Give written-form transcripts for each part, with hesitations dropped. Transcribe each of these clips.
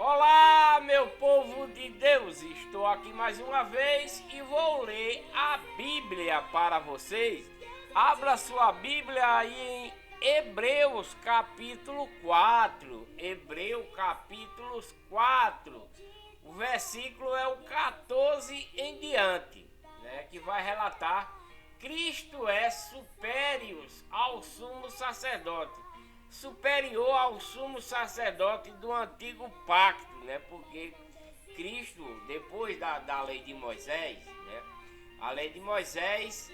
Olá, meu povo de Deus, estou aqui mais uma vez e vou ler a Bíblia para vocês. Abra sua Bíblia aí em Hebreus capítulo 4. Hebreus capítulo 4. O versículo é o 14 em diante, né, que vai relatar: Cristo é superior ao sumo sacerdote. Superior ao sumo sacerdote do antigo pacto, né? Porque Cristo, depois da lei de Moisés, né? A lei de Moisés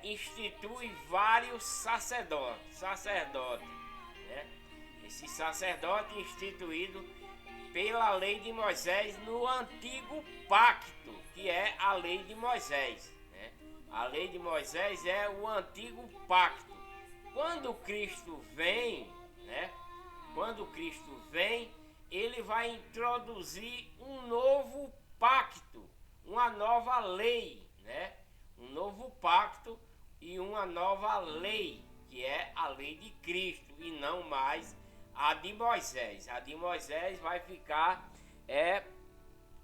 institui vários sacerdotes, né? Esse sacerdote instituído pela lei de Moisés no antigo pacto, que é a lei de Moisés, né? A lei de Moisés é o antigo pacto. Quando Cristo vem, né? Quando Cristo vem, ele vai introduzir um novo pacto, uma nova lei, né? Um novo pacto e uma nova lei, que é a lei de Cristo e não mais a de Moisés. A de Moisés vai ficar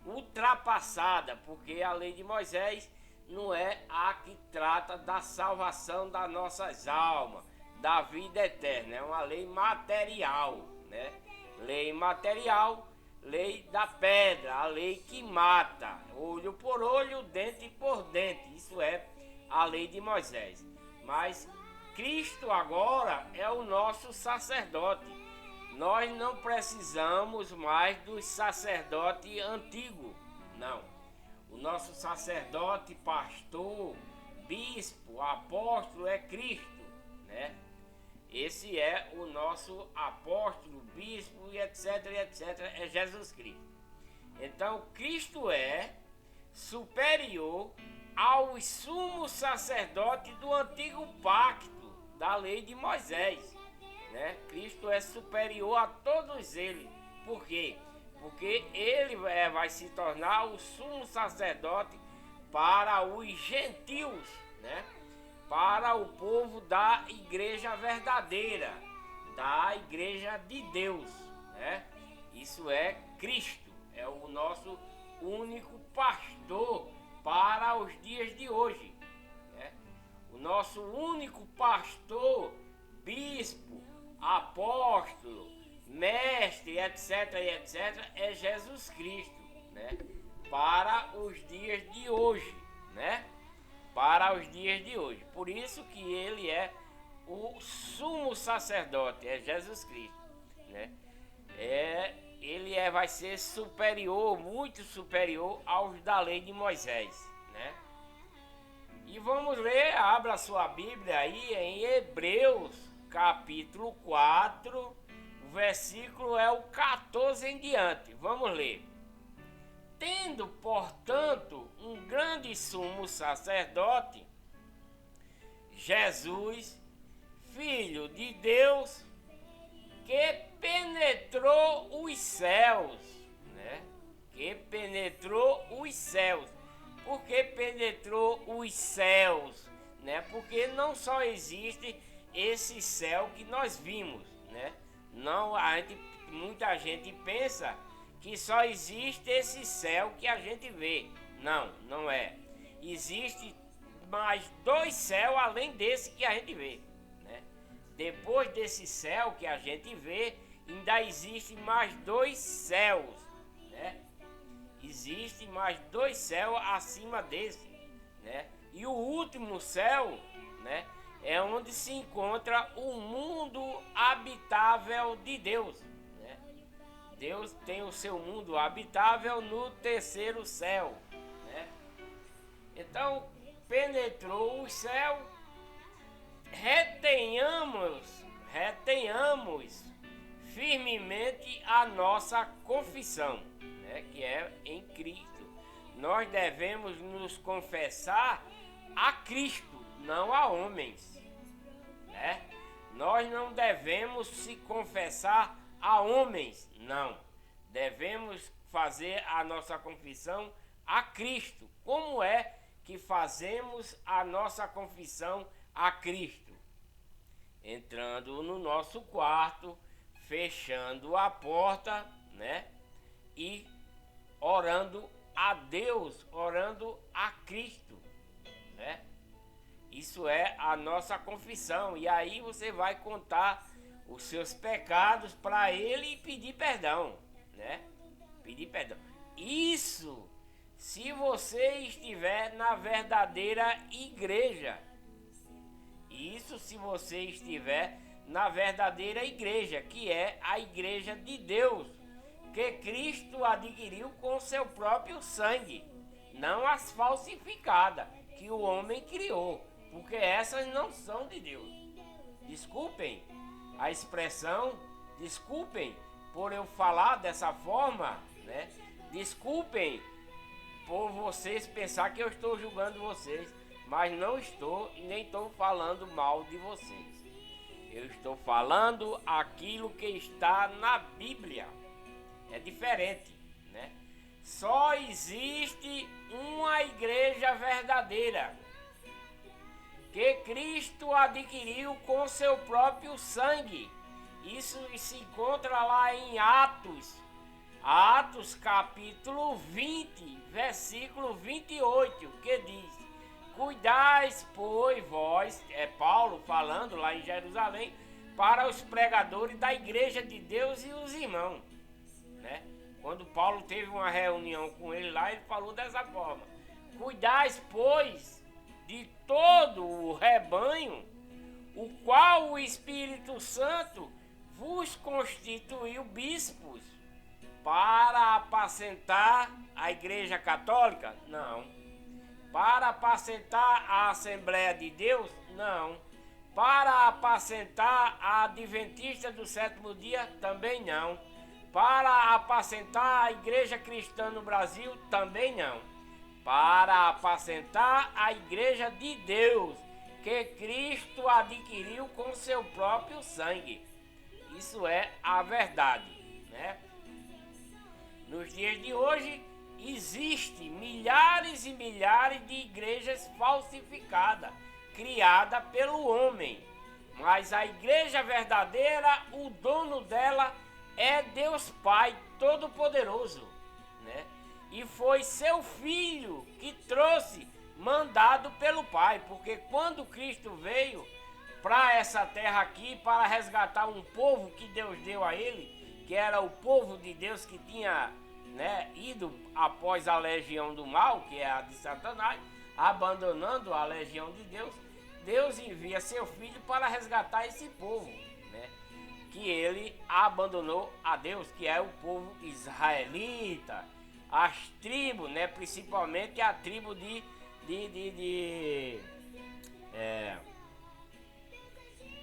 ultrapassada, porque a lei de Moisés não é a que trata da salvação das nossas almas, da vida eterna. É uma lei material, né? Lei material, lei da pedra, a lei que mata, olho por olho, dente por dente. Isso é a lei de Moisés. Mas Cristo agora é o nosso sacerdote. Nós não precisamos mais dos sacerdotes antigos, não. O nosso sacerdote, pastor, bispo, apóstolo é Cristo, né? Esse é o nosso apóstolo, bispo e etc, é Jesus Cristo. Então, Cristo é superior ao sumo sacerdote do antigo pacto, da lei de Moisés, né? Cristo é superior a todos eles. Por quê? Porque ele vai se tornar o sumo sacerdote para os gentios, né? Para o povo da igreja verdadeira, da igreja de Deus, né? Isso é Cristo, é o nosso único pastor para os dias de hoje, né? O nosso único pastor, bispo, apóstolo, mestre, etc, é Jesus Cristo, né? Para os dias de hoje, né? Para os dias de hoje. Por isso que ele é o sumo sacerdote, é Jesus Cristo, né? Ele vai ser superior, muito superior aos da lei de Moisés, né? E vamos ler, abra sua Bíblia aí em Hebreus capítulo 4, o versículo é o 14 em diante. Vamos ler. Tendo, portanto, um grande sumo sacerdote, Jesus, Filho de Deus, que penetrou os céus, né? Que penetrou os céus. Por que penetrou os céus, né? Porque não só existe esse céu que nós vimos, né? Não, muita gente pensa que só existe esse céu que a gente vê. Não, não é. Existe mais dois céus além desse que a gente vê, né? Depois desse céu que a gente vê, ainda existe mais dois céus, né? Existe mais dois céus acima desse, né? E o último céu, né, é onde se encontra o mundo habitável de Deus, né? Deus tem o seu mundo habitável no terceiro céu, né? Então, penetrou o céu, retenhamos firmemente a nossa confissão, né, que é em Cristo. Nós devemos nos confessar a Cristo, não a homens, né? Nós não devemos se confessar a homens, não. Devemos fazer a nossa confissão a Cristo. Como é que fazemos a nossa confissão a Cristo? Entrando no nosso quarto, fechando a porta, né? e orando a Deus, orando a Cristo, né? Isso é a nossa confissão. E aí você vai contar os seus pecados para Ele e pedir perdão, né? Pedir perdão. Isso se você estiver na verdadeira igreja. Isso se você estiver na verdadeira igreja, que é a igreja de Deus, que Cristo adquiriu com seu próprio sangue, não as falsificadas que o homem criou, porque essas não são de Deus. Desculpem a expressão, desculpem por eu falar dessa forma, né? Desculpem por vocês pensar que eu estou julgando vocês, mas não estou e nem estou falando mal de vocês. Eu estou falando aquilo que está na Bíblia. É diferente, né? Só existe uma igreja verdadeira, que Cristo adquiriu com seu próprio sangue. Isso se encontra lá em Atos capítulo 20, versículo 28, que diz: cuidais, pois, vós, é Paulo falando lá em Jerusalém, para os pregadores da igreja de Deus e os irmãos, né? Quando Paulo teve uma reunião com ele lá, ele falou dessa forma: cuidais, pois, de todo o rebanho, o qual o Espírito Santo vos constituiu bispos, para apacentar a igreja católica? Não. Para apacentar a Assembleia de Deus? Não. Para apacentar a Adventista do sétimo dia? Também não. Para apacentar a Igreja Cristã no Brasil? Também não. Para apacentar a Igreja de Deus, que Cristo adquiriu com seu próprio sangue. Isso é a verdade, né? Nos dias de hoje, existem milhares e milhares de igrejas falsificadas, criadas pelo homem. Mas a igreja verdadeira, o dono dela é Deus Pai Todo-Poderoso, né? E foi seu Filho que trouxe, mandado pelo Pai, porque quando Cristo veio para essa terra aqui, para resgatar um povo que Deus deu a ele, que era o povo de Deus que tinha, né, ido após a legião do mal, que é a de Satanás, abandonando a legião de Deus, Deus envia seu Filho para resgatar esse povo, né, que ele abandonou a Deus, que é o povo israelita, as tribos, né, principalmente a tribo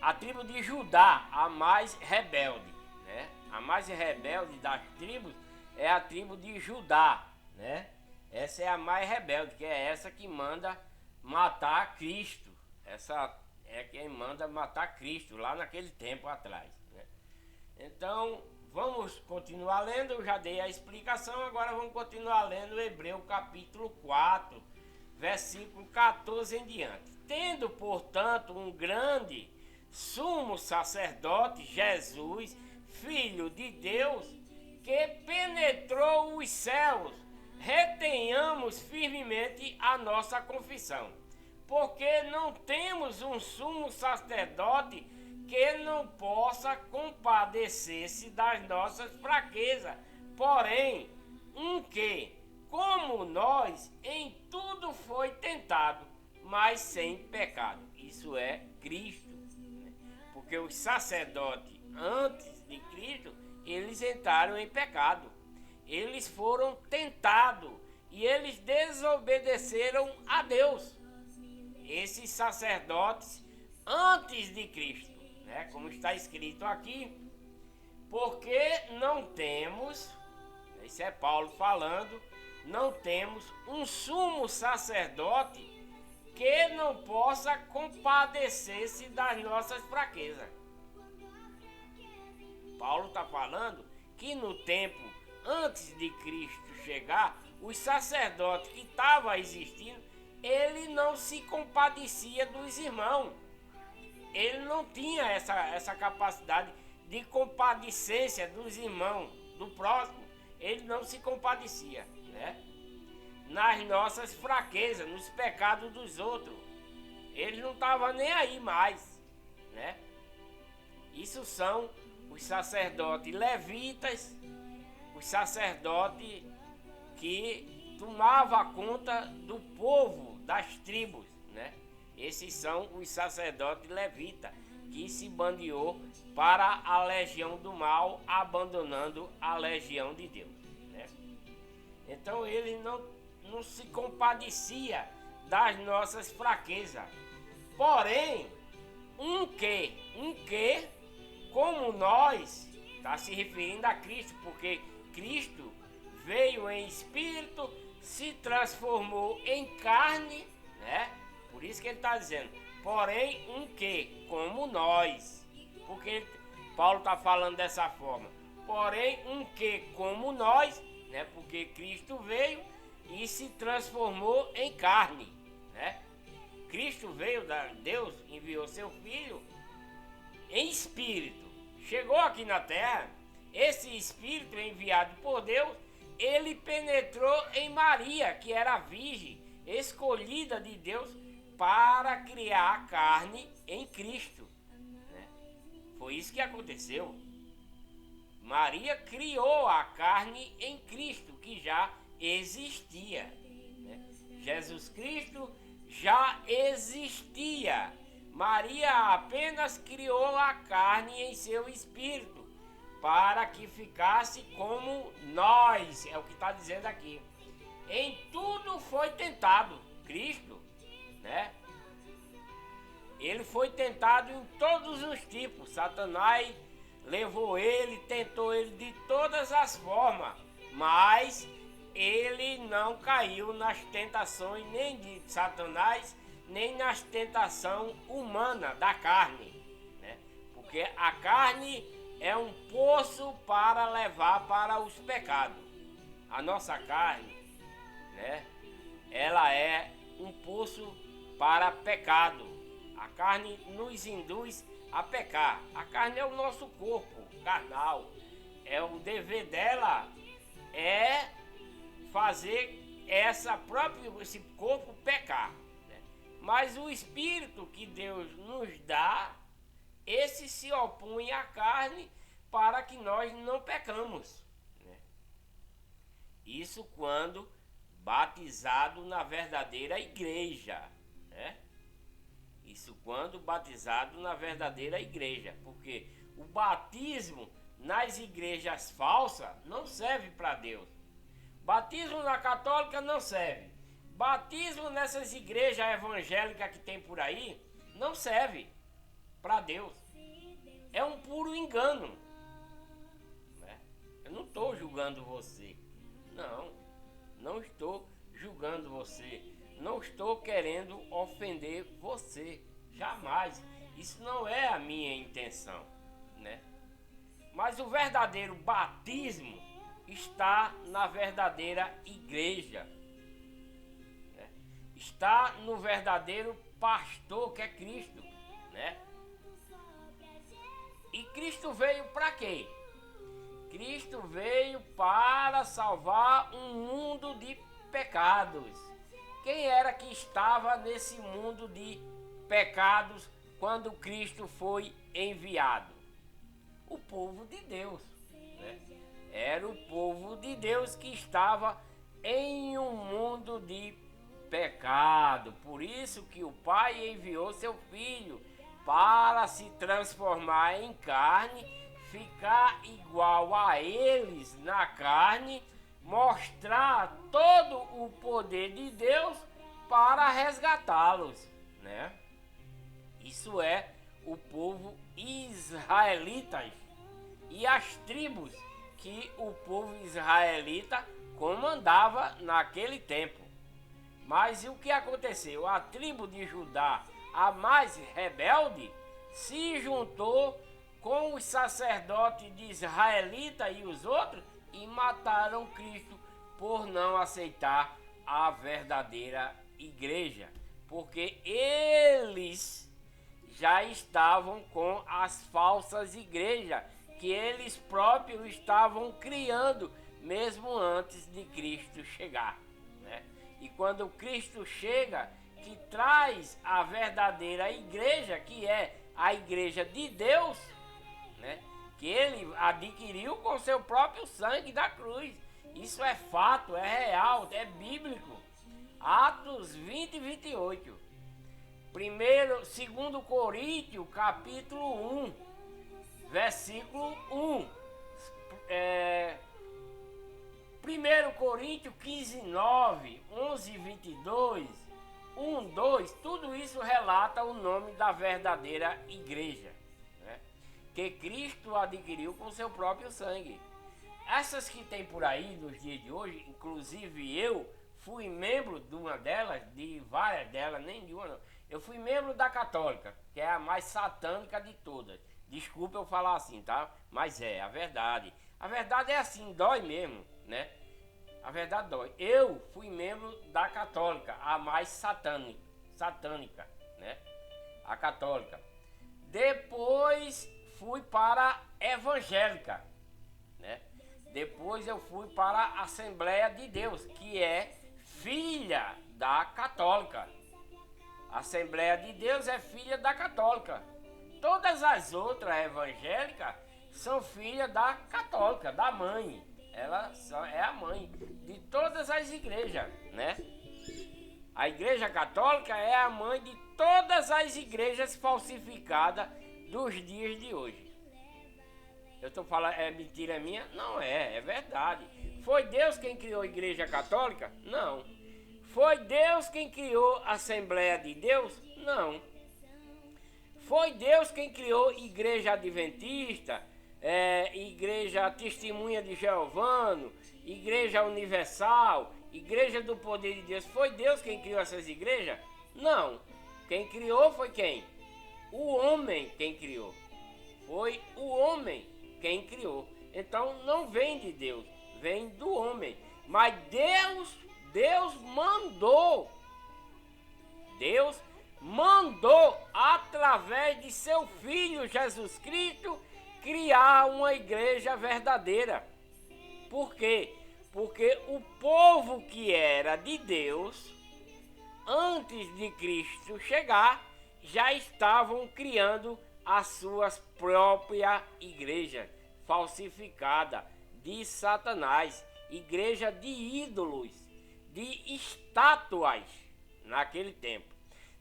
a tribo de Judá, a mais rebelde, né? A mais rebelde das tribos é a tribo de Judá, né? Essa é a mais rebelde, que é essa que manda matar Cristo. Essa é quem manda matar Cristo lá naquele tempo atrás, né? Então, vamos continuar lendo. Eu já dei a explicação, agora vamos continuar lendo Hebreu capítulo 4, versículo 14 em diante. Tendo, portanto, um grande sumo sacerdote, Jesus, Filho de Deus, que penetrou os céus, retenhamos firmemente a nossa confissão, porque não temos um sumo sacerdote que não possa compadecer-se das nossas fraquezas, porém, um que, como nós, em tudo foi tentado, mas sem pecado. Isso é Cristo. Porque os sacerdotes, antes de Cristo, eles entraram em pecado. Eles foram tentados e eles desobedeceram a Deus. Esses sacerdotes, antes de Cristo, né, como está escrito aqui, porque não temos, isso é Paulo falando, não temos um sumo sacerdote que não possa compadecer-se das nossas fraquezas. Paulo está falando que no tempo antes de Cristo chegar, os sacerdotes que estavam existindo, ele não se compadecia dos irmãos. Ele não tinha essa capacidade de compadecência dos irmãos, do próximo, ele não se compadecia, né? Nas nossas fraquezas, nos pecados dos outros. Ele não estava nem aí mais, né? Isso são os sacerdotes levitas, os sacerdotes que tomavam conta do povo, das tribos, né? Esses são os sacerdotes levitas, que se bandeou para a legião do mal, abandonando a legião de Deus, né? Então ele não se compadecia das nossas fraquezas. Porém, um que, como nós, está se referindo a Cristo, porque Cristo veio em espírito, se transformou em carne, né? Por isso que ele está dizendo, porém um que, como nós, porque Paulo está falando dessa forma, porém um que, como nós, né? Porque Cristo veio e se transformou em carne, né? Cristo veio, Deus enviou seu Filho em espírito, chegou aqui na terra, esse espírito enviado por Deus, ele penetrou em Maria, que era virgem, escolhida de Deus para criar a carne em Cristo, né? Foi isso que aconteceu. Maria criou a carne em Cristo, que já existia, né? Jesus Cristo já existia. Maria apenas criou a carne em seu espírito, para que ficasse como nós, é o que está dizendo aqui. Em tudo foi tentado, Cristo, né? Ele foi tentado em todos os tipos. Satanás levou ele, tentou ele de todas as formas, mas ele não caiu nas tentações nem de Satanás, nem nas tentações humanas da carne, né? Porque a carne é um poço para levar para os pecados. A nossa carne, né? Ela é um poço para pecado. A carne nos induz a pecar. A carne é o nosso corpo carnal. O dever dela é fazer esse corpo pecar, né? Mas o espírito que Deus nos dá, esse se opõe à carne para que nós não pecamos, né? Isso quando batizado na verdadeira igreja, né? Isso quando batizado na verdadeira igreja, porque o batismo nas igrejas falsas não serve para Deus. Batismo na católica não serve. Batismo nessas igrejas evangélicas que tem por aí não serve para Deus. É um puro engano, né? Eu não estou julgando você. Não estou julgando você. Não estou querendo ofender você. Jamais. Isso não é a minha intenção, né? Mas o verdadeiro batismo está na verdadeira igreja, né? Está no verdadeiro pastor, que é Cristo, né? E Cristo veio para quê? Cristo veio para salvar um mundo de pecados. Quem era que estava nesse mundo de pecados quando Cristo foi enviado? O povo de Deus, né? Era o povo de Deus que estava em um mundo de pecado. Por isso que o Pai enviou seu Filho para se transformar em carne, ficar igual a eles na carne, mostrar todo o poder de Deus para resgatá-los, né? Isso é o povo israelita e as tribos que o povo israelita comandava naquele tempo. Mas o que aconteceu? A tribo de Judá, a mais rebelde, se juntou com os sacerdotes de israelita e os outros e mataram Cristo por não aceitar a verdadeira igreja, porque eles já estavam com as falsas igrejas que eles próprios estavam criando mesmo antes de Cristo chegar, né? E quando Cristo chega, que traz a verdadeira igreja, que é a igreja de Deus, né? Que ele adquiriu com seu próprio sangue da cruz. Isso é fato, é real, é bíblico. Atos 20 e 28. Segundo Coríntios, capítulo 1, versículo 1. 1 Coríntios 15, 9, 11 e 22, 1, 2, tudo isso relata o nome da verdadeira igreja, né? Que Cristo adquiriu com seu próprio sangue. Essas que tem por aí nos dias de hoje, inclusive eu fui membro de uma delas, de várias delas, nem de uma não. Eu fui membro da católica, que é a mais satânica de todas. Desculpa eu falar assim, tá? Mas é a verdade. A verdade é assim, dói mesmo, né? A verdade dói. Eu fui membro da católica, a mais satânica, né? A católica. Depois fui para a evangélica, né? Depois eu fui para a Assembleia de Deus, que é filha da católica. A Assembleia de Deus é filha da católica. Todas as outras evangélicas são filhas da católica, da mãe. Ela é a mãe de todas as igrejas, né? A igreja católica é a mãe de todas as igrejas falsificadas dos dias de hoje. Eu estou falando, é mentira minha? Não é, é verdade. Foi Deus quem criou a igreja católica? Não. Foi Deus quem criou a Assembleia de Deus? Não. Foi Deus quem criou igreja adventista, igreja testemunha de Jeová, igreja universal, igreja do poder de Deus. Foi Deus quem criou essas igrejas? Não. Quem criou foi quem? O homem quem criou. Foi o homem quem criou. Então não vem de Deus, vem do homem. Mas Deus mandou. Deus mandou, através de seu Filho Jesus Cristo, criar uma igreja verdadeira. Por quê? Porque o povo que era de Deus, antes de Cristo chegar, já estavam criando as suas próprias igrejas falsificadas de Satanás, igreja de ídolos, de estátuas naquele tempo.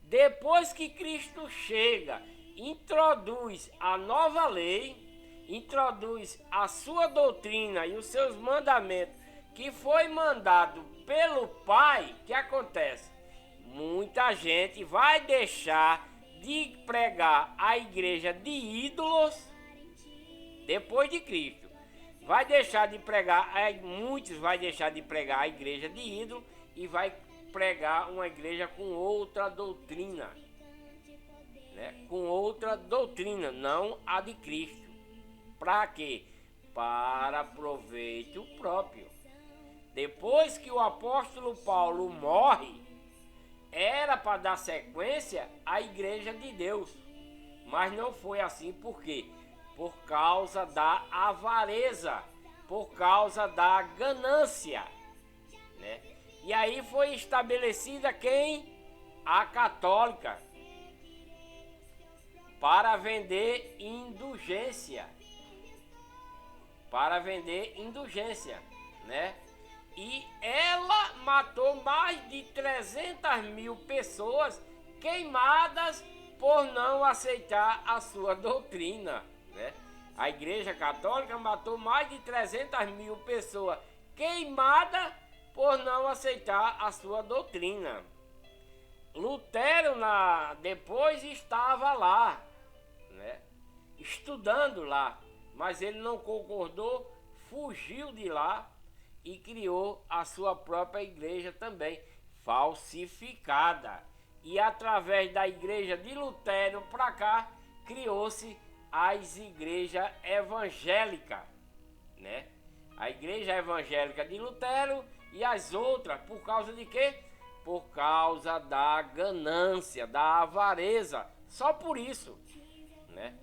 Depois que Cristo chega, introduz a nova lei, introduz a sua doutrina e os seus mandamentos, que foi mandado pelo Pai, o que acontece? Muita gente vai deixar de pregar a igreja de ídolos depois de Cristo. Vai deixar de pregar, muitos vai deixar de pregar a igreja de ídolo e vai pregar uma igreja com outra doutrina, né? Com outra doutrina, não a de Cristo. Para quê? Para proveito próprio. Depois que o apóstolo Paulo morre, era para dar sequência à igreja de Deus, mas não foi assim. Por quê? Por causa da avareza, por causa da ganância, né? E aí foi estabelecida quem? A católica, para vender indulgência. Para vender indulgência, né? E ela matou mais de 300 mil pessoas queimadas por não aceitar a sua doutrina, né? A Igreja Católica matou mais de 300 mil pessoas queimadas por não aceitar a sua doutrina. Lutero depois estava lá, né? Estudando lá, mas ele não concordou, fugiu de lá e criou a sua própria igreja também, falsificada. E através da igreja de Lutero para cá, criou-se as igrejas evangélicas, né? A igreja evangélica de Lutero e as outras, por causa de quê? Por causa da ganância, da avareza, só por isso, né?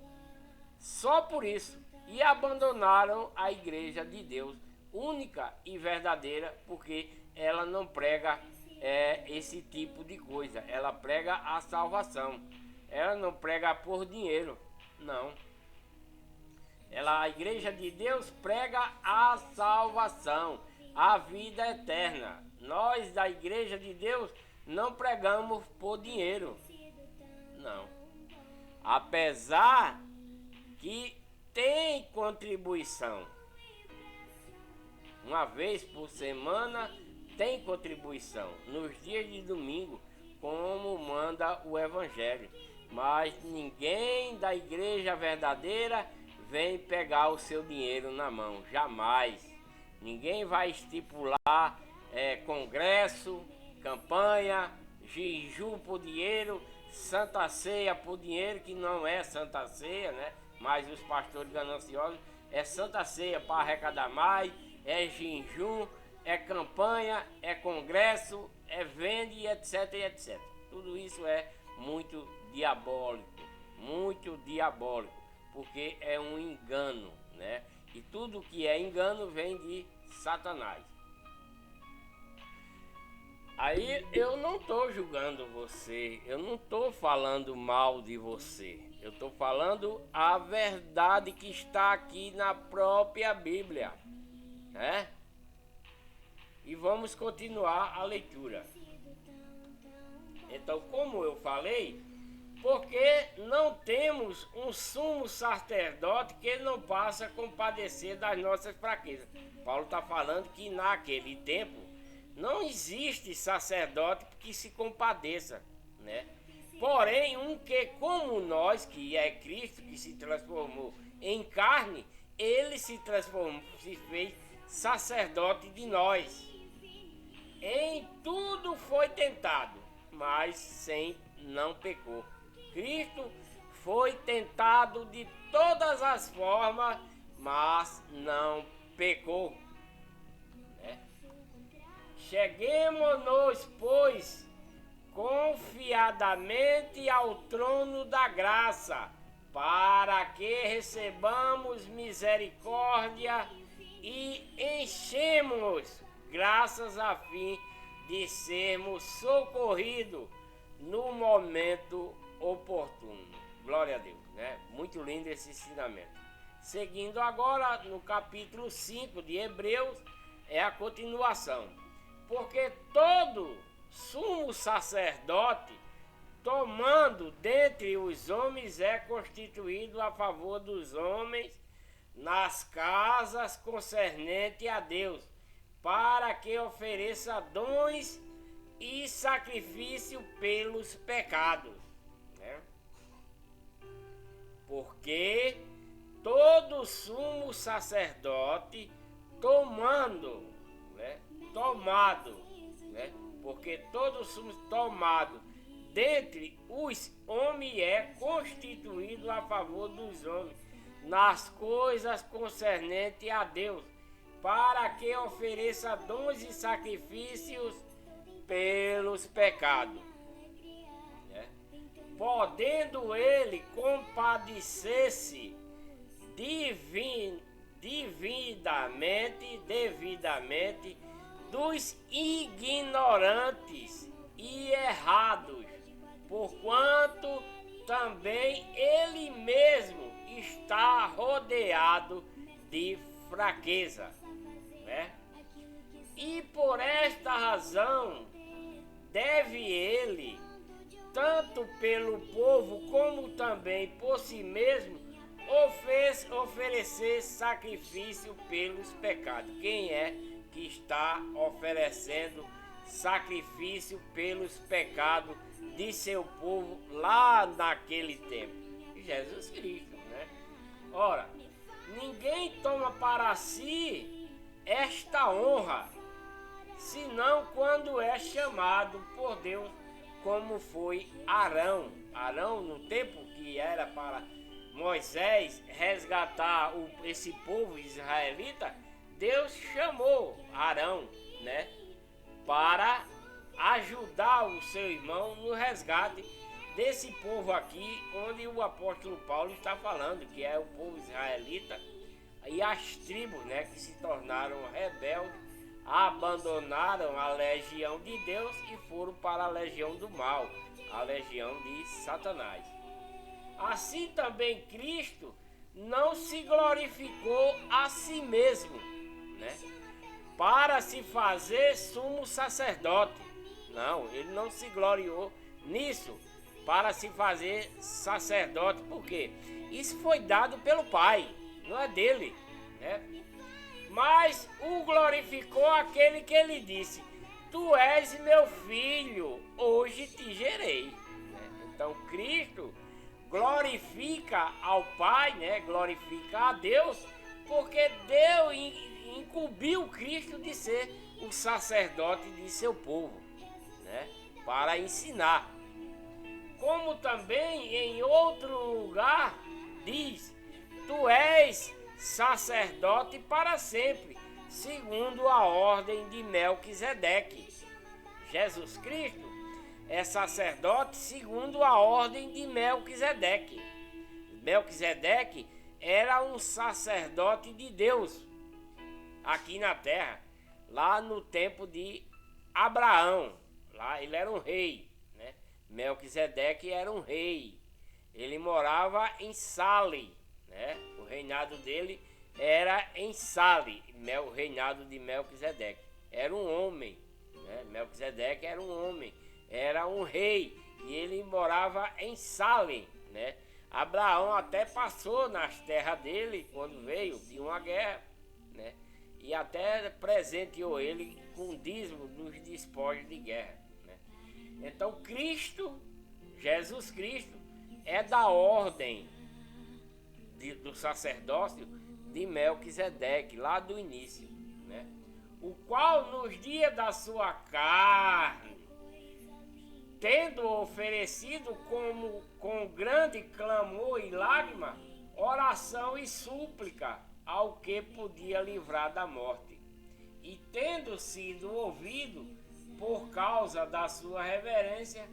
Só por isso. E abandonaram a igreja de Deus, única e verdadeira, porque ela não prega esse tipo de coisa. Ela prega a salvação. Ela não prega por dinheiro, não. A igreja de Deus prega a salvação, a vida eterna. Nós da igreja de Deus não pregamos por dinheiro, não. Apesar que tem contribuição. Uma vez por semana tem contribuição. Nos dias de domingo, como manda o Evangelho. Mas ninguém da igreja verdadeira vem pegar o seu dinheiro na mão. Jamais. Ninguém vai estipular congresso, campanha, jejum por dinheiro, Santa Ceia por dinheiro, que não é Santa Ceia, né? Mas os pastores gananciosos é Santa Ceia para arrecadar mais, é jejum, é campanha, é congresso, é vende, etc, etc. Tudo isso é muito diabólico, porque é um engano, né? E tudo que é engano vem de Satanás. Aí eu não estou julgando você, eu não estou falando mal de você, eu estou falando a verdade que está aqui na própria Bíblia, né? E vamos continuar a leitura. Então, como eu falei, porque não temos um sumo sacerdote que não possa compadecer das nossas fraquezas. Paulo está falando que naquele tempo não existe sacerdote que se compadeça, né? Porém, um que como nós, que é Cristo, que se transformou em carne, ele se transformou, se fez sacerdote de nós. Em tudo foi tentado, mas não pecou. Cristo foi tentado de todas as formas, mas não pecou. Cheguemo-nos, pois, confiadamente ao trono da graça, para que recebamos misericórdia e enchemos graças a fim de sermos socorridos no momento oportuno. Glória a Deus, né? Muito lindo esse ensinamento. Seguindo agora no capítulo 5 de Hebreus, é a continuação. Porque todo sumo sacerdote, tomando dentre os homens, é constituído a favor dos homens nas casas concernente a Deus, para que ofereça dons e sacrifício pelos pecados, né? Porque todo sumo sacerdote tomado, né? Porque todo sumo tomado dentre os homens é constituído a favor dos homens nas coisas concernentes a Deus, para que ofereça dons e sacrifícios pelos pecados, né? Podendo ele compadecer-se devidamente dos ignorantes e errados, porquanto também ele mesmo está rodeado de fraqueza, né? E por esta razão deve ele, tanto pelo povo como também por si mesmo, oferecer sacrifício pelos pecados. Quem é que está oferecendo sacrifício pelos pecados de seu povo lá naquele tempo? Jesus Cristo, né? Ora, ninguém toma para si esta honra, senão quando é chamado por Deus, como foi Arão. Arão, no tempo que era para Moisés resgatar esse povo israelita, Deus chamou Arão, né, para ajudar o seu irmão no resgate desse povo aqui, onde o apóstolo Paulo está falando, que é o povo israelita, e as tribos, né, que se tornaram rebeldes, abandonaram a legião de Deus e foram para a legião do mal, a legião de Satanás. Assim também Cristo não se glorificou a si mesmo, né, para se fazer sumo sacerdote. Não, ele não se gloriou nisso, para se fazer sacerdote, porque isso foi dado pelo Pai, não é dele, né? Mas o glorificou aquele que ele disse: tu és meu filho, hoje te gerei, né? Então Cristo glorifica ao Pai, né? Glorifica a Deus, porque Deus incumbiu Cristo de ser o sacerdote de seu povo, né? Para ensinar. Como também em outro lugar diz: tu és sacerdote para sempre, segundo a ordem de Melquisedeque. Jesus Cristo é sacerdote segundo a ordem de Melquisedeque. Melquisedeque era um sacerdote de Deus aqui na terra, lá no tempo de Abraão. Lá ele era um rei, né? Melquisedeque era um rei. Ele morava em Salem, né? O reinado dele era em Salem, o reinado de Melquisedeque. Era um homem, né? Melquisedeque era um homem, era um rei, e ele morava em Salem, né? Abraão até passou nas terras dele quando veio de uma guerra, né? E até presenteou ele com dízimo dos despojos de guerra, né? Então Cristo, Jesus Cristo, é da ordem do sacerdócio de Melquisedeque, lá do início, né? O qual nos dias da sua carne, tendo oferecido com grande clamor e lágrima, oração e súplica ao que podia livrar da morte, e tendo sido ouvido por causa da sua reverência,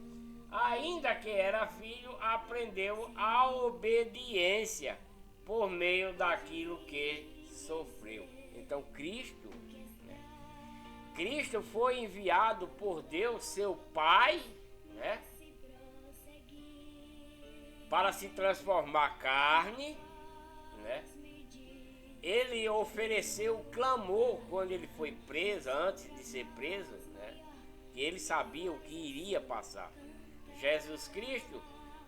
ainda que era filho, aprendeu a obediência por meio daquilo que sofreu. Então Cristo, né? Cristo foi enviado por Deus, seu Pai, né? Para se transformar carne, né? Ele ofereceu clamor quando ele foi preso, antes de ser preso, né? Que ele sabia o que iria passar. Jesus Cristo,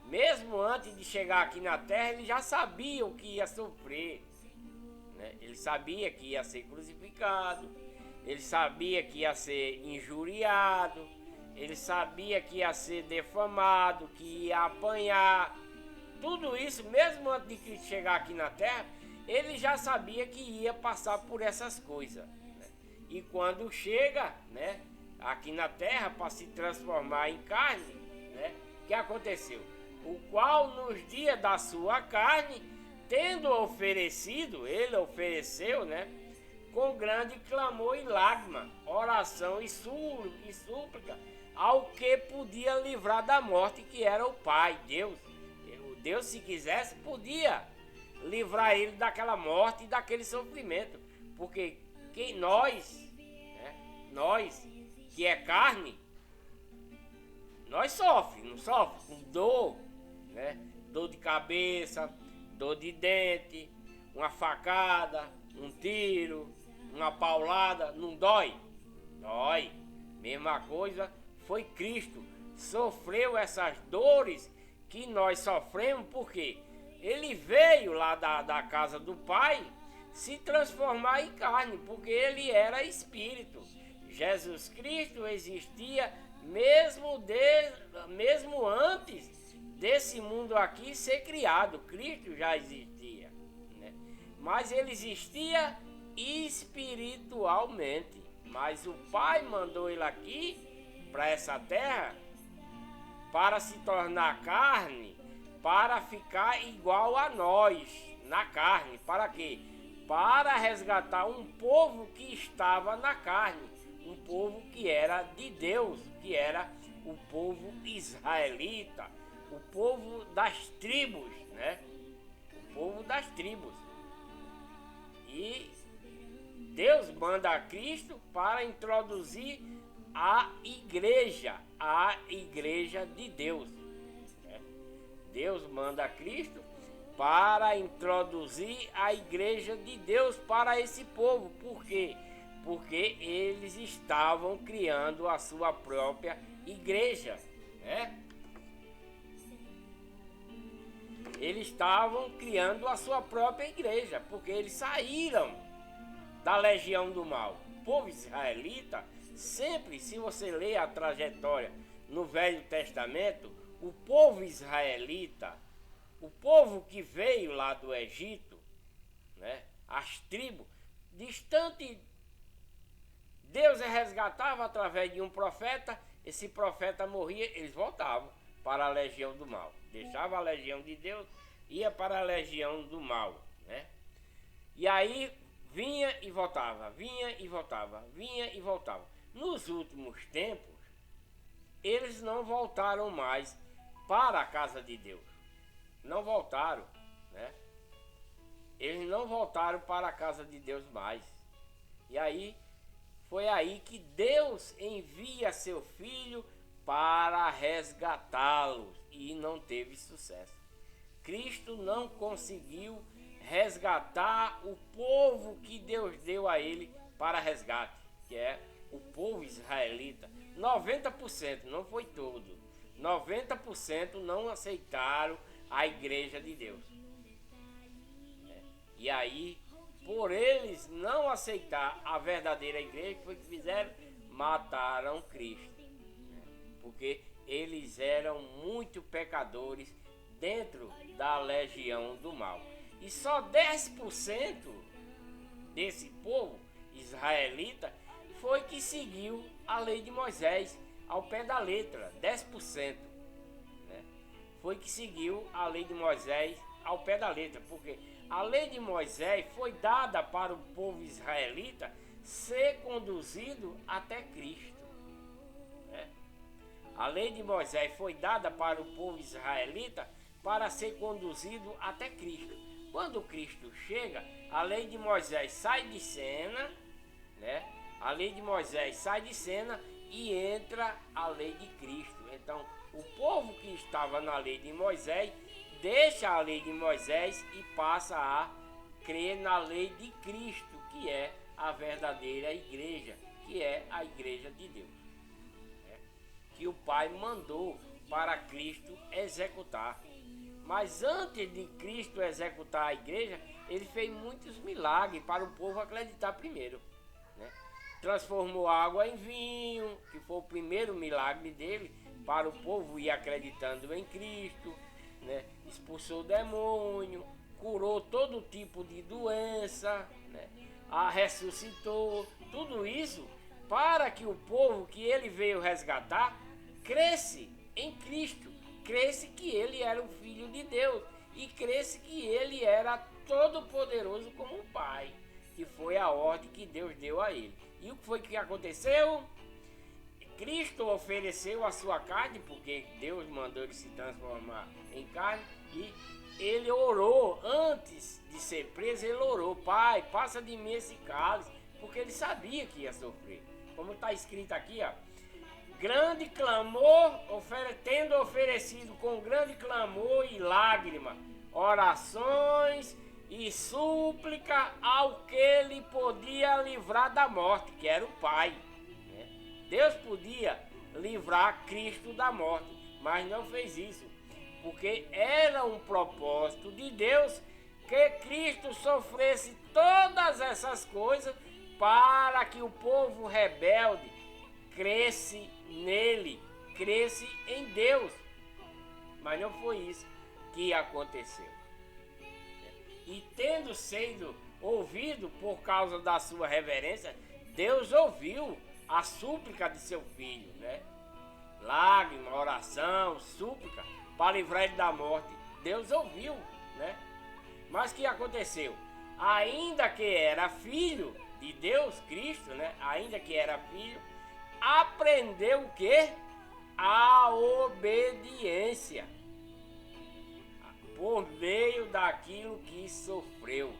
mesmo antes de chegar aqui na terra, ele já sabia o que ia sofrer, né? Ele sabia que ia ser crucificado, ele sabia que ia ser injuriado, ele sabia que ia ser defamado, que ia apanhar. Tudo isso, mesmo antes de Cristo chegar aqui na terra, ele já sabia que ia passar por essas coisas, né? E quando chega, né, aqui na terra para se transformar em carne, né, o que aconteceu? O qual nos dias da sua carne, tendo oferecido, ele ofereceu, né, com grande clamor e lágrima, oração e súplica ao que podia livrar da morte, que era o Pai, Deus. Deus, se quisesse, podia livrar ele daquela morte e daquele sofrimento, porque nós, né, nós que é carne, nós sofremos, não sofre com dor, né? Dor de cabeça, dor de dente, uma facada, um tiro, uma paulada, não dói? Dói. Mesma coisa foi Cristo, sofreu essas dores que nós sofremos, porque ele veio lá da casa do Pai se transformar em carne, porque ele era espírito. Jesus Cristo existia mesmo antes desse mundo aqui ser criado. Cristo já existia, né? Mas ele existia espiritualmente. Mas o Pai mandou ele aqui para essa terra para se tornar carne, para ficar igual a nós na carne. Para quê? Para resgatar um povo que estava na carne, um povo que era de Deus, que era o povo israelita, o povo das tribos, né? O povo das tribos. E Deus manda a Cristo para introduzir a igreja de Deus. Deus manda a Cristo para introduzir a igreja de Deus para esse povo. Por quê? Porque eles estavam criando a sua própria igreja, né? Eles estavam criando a sua própria igreja, porque eles saíram da legião do mal. O povo israelita, sempre, se você ler a trajetória no Velho Testamento, o povo israelita, o povo que veio lá do Egito, né, as tribos, distante, Deus resgatava através de um profeta, esse profeta morria, eles voltavam para a legião do mal. Deixava a legião de Deus, ia para a legião do mal, né? E aí vinha e voltava, vinha e voltava, vinha e voltava. Nos últimos tempos, eles não voltaram mais para a casa de Deus. Não voltaram, né? Eles não voltaram para a casa de Deus mais. E aí, foi aí que Deus envia seu filho para resgatá-los e não teve sucesso. Cristo não conseguiu resgatar o povo que Deus deu a ele para resgate, que é o povo israelita. 90%, não foi todo, 90% não aceitaram a igreja de Deus. E aí, por eles não aceitar a verdadeira igreja, foi que fizeram? Mataram Cristo. Porque eles eram muito pecadores dentro da legião do mal. E só 10% desse povo israelita foi que seguiu a lei de Moisés ao pé da letra. 10%, né? Foi que seguiu a lei de Moisés ao pé da letra. Porque a lei de Moisés foi dada para o povo israelita ser conduzido até Cristo. A lei de Moisés foi dada para o povo israelita para ser conduzido até Cristo. Quando Cristo chega, a lei de Moisés sai de cena, né? A lei de Moisés sai de cena e entra a lei de Cristo. Então, o povo que estava na lei de Moisés deixa a lei de Moisés e passa a crer na lei de Cristo, que é a verdadeira igreja, que é a igreja de Deus, que o Pai mandou para Cristo executar. Mas antes de Cristo executar a igreja, ele fez muitos milagres para o povo acreditar primeiro, né? Transformou água em vinho, que foi o primeiro milagre dele, para o povo ir acreditando em Cristo, né? Expulsou o demônio, curou todo tipo de doença, né? A ressuscitou, tudo isso para que o povo que ele veio resgatar cresce em Cristo, cresce que ele era o Filho de Deus e cresce que ele era todo poderoso como um Pai, que foi a ordem que Deus deu a ele. E o que foi que aconteceu? Cristo ofereceu a sua carne, porque Deus mandou ele se transformar em carne, e ele orou, antes de ser preso, ele orou: Pai, passa de mim esse cálice, porque ele sabia que ia sofrer. Como está escrito aqui, ó, grande clamor, tendo oferecido com grande clamor e lágrima, orações e súplica ao que lhe podia livrar da morte, que era o Pai. Deus podia livrar Cristo da morte, mas não fez isso, porque era um propósito de Deus que Cristo sofresse todas essas coisas para que o povo rebelde cresce nele, cresce em Deus. Mas não foi isso que aconteceu. E tendo sido ouvido por causa da sua reverência, Deus ouviu a súplica de seu filho, né? Lágrima, oração, súplica para livrar ele da morte. Deus ouviu, né? Mas o que aconteceu? Ainda que era filho de Deus, Cristo, né? Ainda que era filho, aprendeu o quê? A obediência por meio daquilo que sofreu.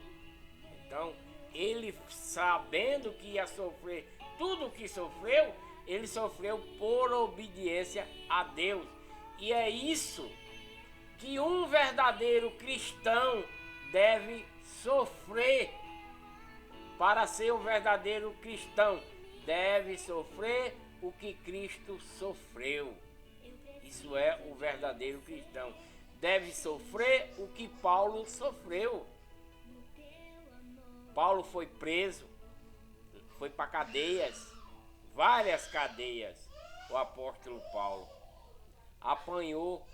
Então, ele sabendo que ia sofrer tudo o que sofreu, ele sofreu por obediência a Deus. E é isso que um verdadeiro cristão deve sofrer. Para ser um verdadeiro cristão, deve sofrer o que Cristo sofreu. Isso é o verdadeiro cristão. Deve sofrer o que Paulo sofreu. Paulo foi preso, foi para cadeias, várias cadeias. O apóstolo Paulo apanhou,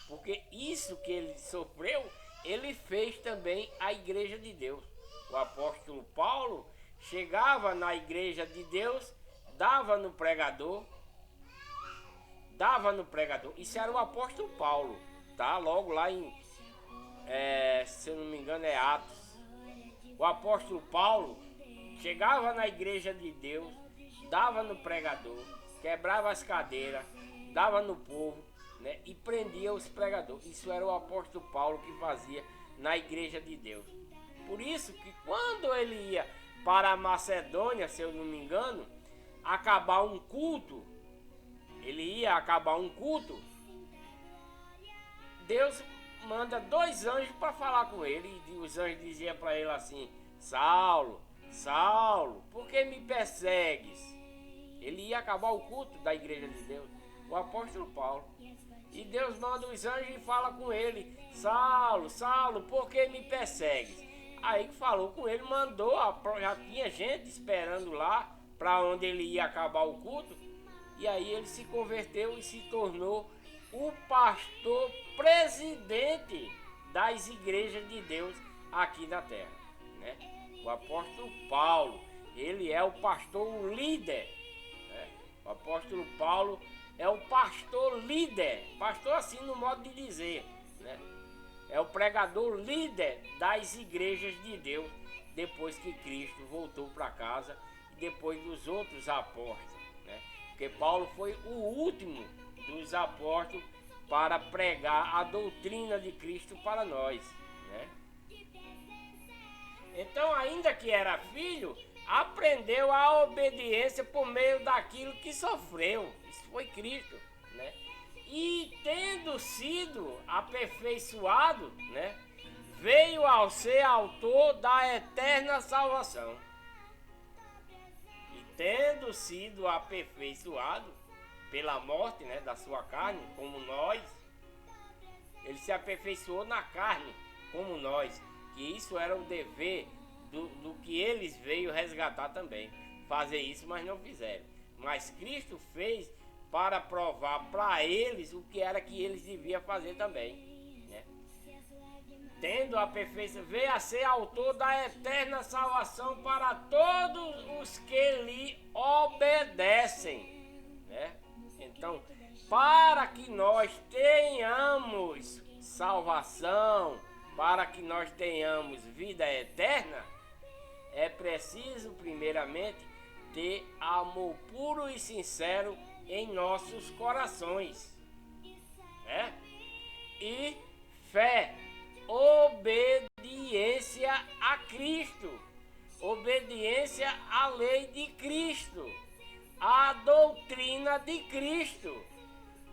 porque isso que ele sofreu, ele fez também a igreja de Deus. O apóstolo Paulo chegava na igreja de Deus, dava no pregador. Isso era o apóstolo Paulo, tá? Logo lá em, se eu não me engano, é Atos. O apóstolo Paulo chegava na igreja de Deus, dava no pregador, quebrava as cadeiras, dava no povo, né? E prendia os pregadores. Isso era o apóstolo Paulo que fazia na igreja de Deus. Por isso que quando ele ia para a Macedônia, se eu não me engano, acabar um culto, Deus manda 2 anjos para falar com ele. E os anjos diziam para ele assim: Saulo, Saulo, por que me persegues? Ele ia acabar o culto da igreja de Deus, o apóstolo Paulo. E Deus manda os anjos e fala com ele: Saulo, Saulo, por que me persegues? Aí falou com ele, mandou, já tinha gente esperando lá para onde ele ia acabar o culto. E aí ele se converteu e se tornou o pastor presidente das igrejas de Deus aqui na terra, né? O apóstolo Paulo, ele é o pastor líder, né? O apóstolo Paulo é o pastor líder, pastor assim no modo de dizer, né? É o pregador líder das igrejas de Deus depois que Cristo voltou para casa e depois dos outros apóstolos, né? Porque Paulo foi o último dos apóstolos para pregar a doutrina de Cristo para nós, né? Então, ainda que era filho, aprendeu a obediência por meio daquilo que sofreu. Isso foi Cristo, né? E tendo sido aperfeiçoado, né, veio ao ser autor da eterna salvação. E tendo sido aperfeiçoado pela morte, né, da sua carne, como nós, ele se aperfeiçoou na carne, como nós, que isso era o dever do que eles veio resgatar também, fazer isso, mas não fizeram. Mas Cristo fez para provar para eles o que era que eles deviam fazer também, né? Tendo a perfeição, veio a ser autor da eterna salvação para todos os que lhe obedecem, né? Então, para que nós tenhamos salvação, para que nós tenhamos vida eterna, é preciso primeiramente ter amor puro e sincero em nossos corações, né? E fé, obediência a Cristo, obediência à lei de Cristo, à doutrina de Cristo,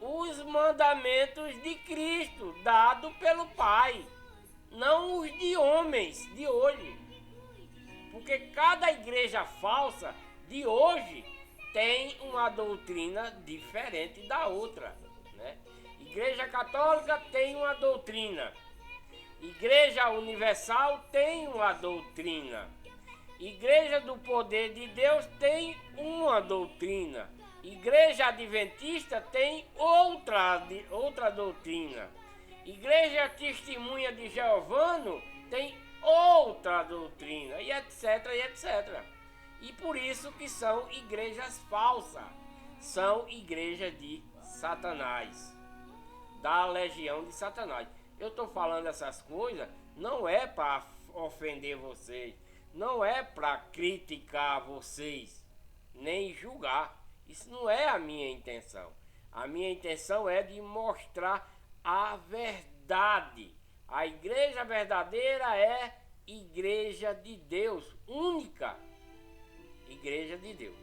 os mandamentos de Cristo, dado pelo Pai, não os de homens de hoje, porque cada igreja falsa de hoje tem uma doutrina diferente da outra, né? Igreja Católica tem uma doutrina, Igreja Universal tem uma doutrina, Igreja do Poder de Deus tem uma doutrina, Igreja Adventista tem outra doutrina, Igreja Testemunha de Jeová tem outra doutrina, e etc, e etc. E por isso que são igrejas falsas, são igrejas de Satanás, da legião de Satanás. Eu estou falando essas coisas, não é para ofender vocês, não é para criticar vocês, nem julgar. Isso não é a minha intenção. A minha intenção é de mostrar a verdade. A igreja verdadeira é igreja de Deus, única igreja de Deus.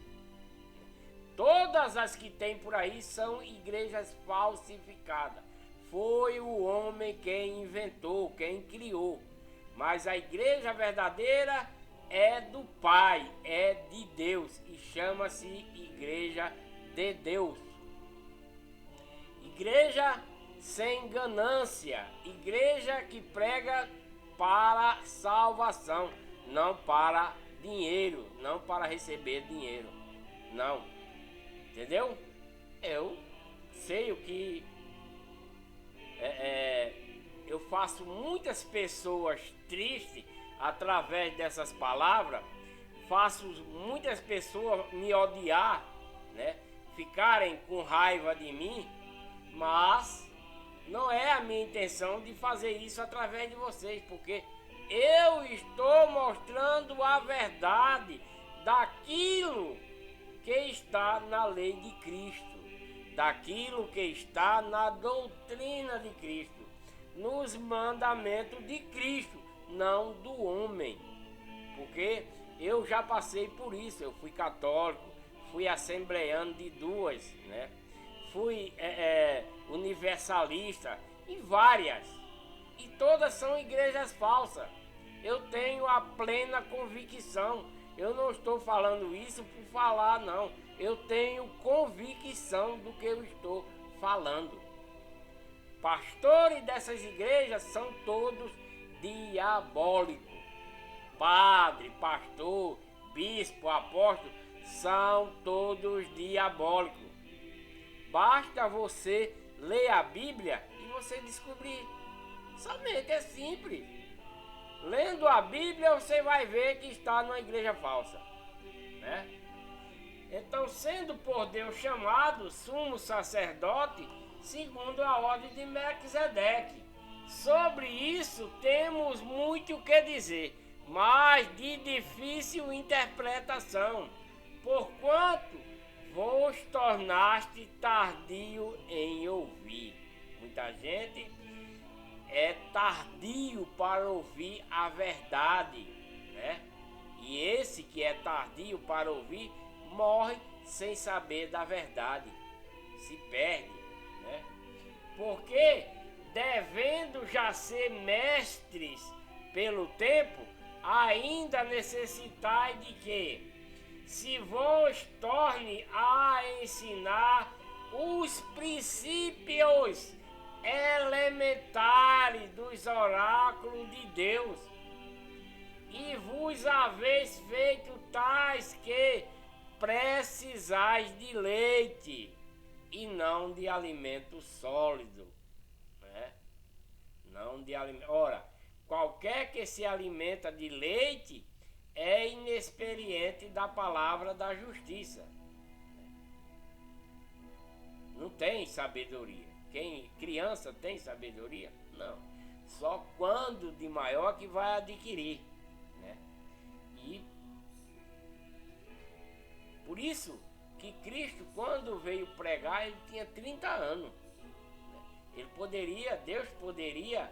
Todas as que tem por aí são igrejas falsificadas. Foi o homem quem inventou, quem criou. Mas a igreja verdadeira é do Pai, é de Deus e chama-se Igreja de Deus. Igreja sem ganância, igreja que prega para salvação, não para dinheiro, não para receber dinheiro, não, entendeu? Eu sei o que eu faço muitas pessoas tristes através dessas palavras, faço muitas pessoas me odiar, né? Ficarem com raiva de mim, mas não é a minha intenção de fazer isso através de vocês, porque eu estou mostrando a verdade daquilo que está na lei de Cristo, daquilo que está na doutrina de Cristo, nos mandamentos de Cristo, não do homem. Porque eu já passei por isso, eu fui católico, fui assembleano de duas, né? Fui universalista e várias, e todas são igrejas falsas. Eu tenho a plena convicção, eu não estou falando isso por falar, não, eu tenho convicção do que eu estou falando. Pastores dessas igrejas são todos diabólicos. Padre, pastor, bispo, apóstolo, são todos diabólicos. Basta você ler a Bíblia e você descobrir. Somente é simples. Lendo a Bíblia você vai ver que está numa igreja falsa, né? Então, sendo por Deus chamado sumo sacerdote, segundo a ordem de Melquisedeque. Sobre isso temos muito o que dizer, mas de difícil interpretação, porquanto vos tornaste tardio em ouvir. Muita gente é tardio para ouvir a verdade, né? E esse que é tardio para ouvir morre sem saber da verdade, se perde, né? Porque devendo já ser mestres pelo tempo, ainda necessitai de que se vos torne a ensinar os princípios elementares dos oráculos de Deus, e vos haveis feito tais que precisais de leite e não de alimento sólido, né? Não de alimento. Ora, qualquer que se alimenta de leite é inexperiente da palavra da justiça. Não tem sabedoria. Quem criança tem sabedoria? Não. Só quando de maior que vai adquirir, né? E por isso que Cristo, quando veio pregar, ele tinha 30 anos. Ele poderia, Deus poderia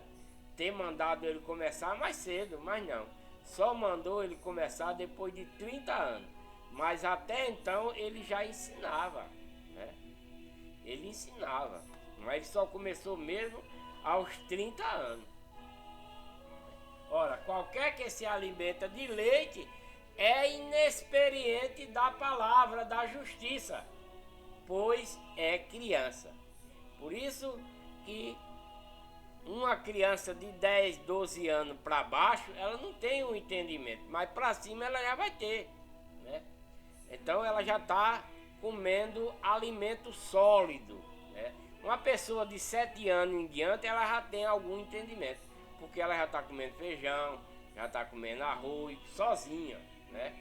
ter mandado ele começar mais cedo, mas não. Só mandou ele começar depois de 30 anos. Mas até então ele já ensinava, né? Ele ensinava, mas ele só começou mesmo aos 30 anos. Ora, qualquer que se alimenta de leite é inexperiente da palavra da justiça, pois é criança. Por isso que uma criança de 10, 12 anos para baixo, ela não tem um entendimento, mas para cima ela já vai ter, né? Então ela já está comendo alimento sólido, né? Uma pessoa de 7 anos em diante, ela já tem algum entendimento, porque ela já está comendo feijão, já está comendo arroz sozinha, né?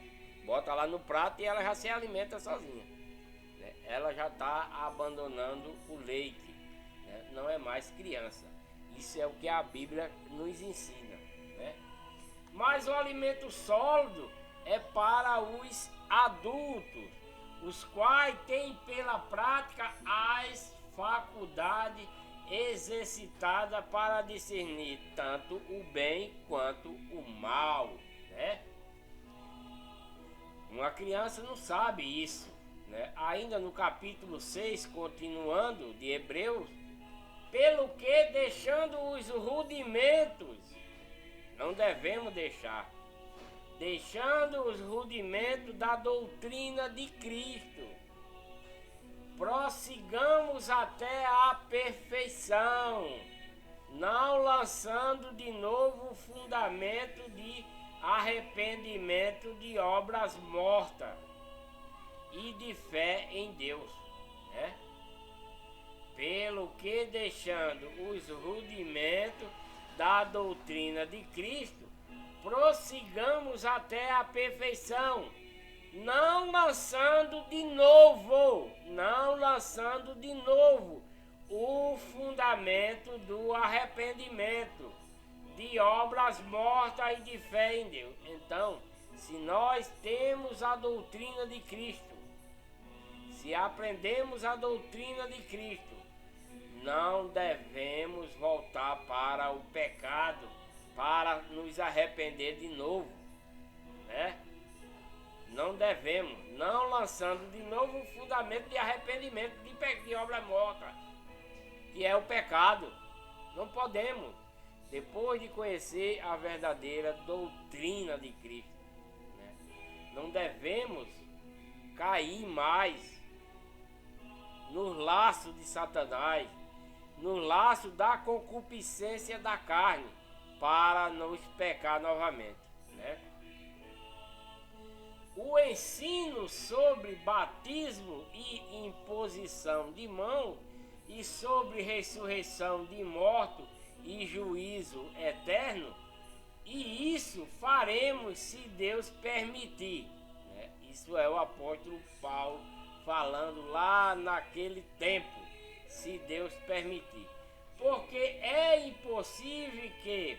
Bota lá no prato e ela já se alimenta sozinha, né? Ela já está abandonando o leite, né? Não é mais criança. Isso é o que a Bíblia nos ensina, né? Mas o alimento sólido é para os adultos, os quais têm pela prática as faculdades exercitada para discernir tanto o bem quanto o mal, né? Uma criança não sabe isso, né? Ainda no capítulo 6, continuando de Hebreus, pelo que deixando os rudimentos, não devemos deixando os rudimentos da doutrina de Cristo, prossigamos até a perfeição, não lançando de novo o fundamento de arrependimento de obras mortas e de fé em Deus, né? Pelo que deixando os rudimentos da doutrina de Cristo, prossigamos até a perfeição, não lançando de novo o fundamento do arrependimento de obras mortas e de fé em Deus. Então, se nós temos a doutrina de Cristo, se aprendemos a doutrina de Cristo, não devemos voltar para o pecado para nos arrepender de novo, né? Não devemos, não lançando de novo o fundamento de arrependimento de obra morta, que é o pecado. Não podemos, depois de conhecer a verdadeira doutrina de Cristo, né? Não devemos cair mais nos laços de Satanás, no laço da concupiscência da carne, para nos pecar novamente, né? O ensino sobre batismo e imposição de mão e sobre ressurreição de mortos e juízo eterno, e isso faremos se Deus permitir, né? Isso é o apóstolo Paulo falando lá naquele tempo, se Deus permitir, porque é impossível que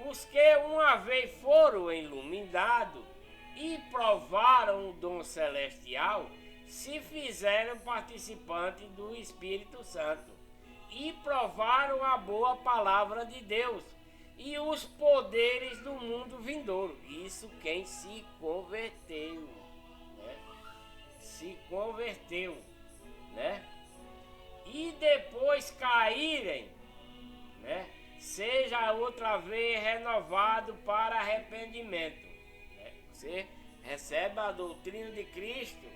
os que uma vez foram iluminados e provaram o dom celestial se fizeram participantes do Espírito Santo e provaram a boa palavra de Deus e os poderes do mundo vindouro. Isso quem se converteu, né? Se converteu, né? E depois caírem, né? Seja outra vez renovado para arrependimento, né? Você recebe a doutrina de Cristo,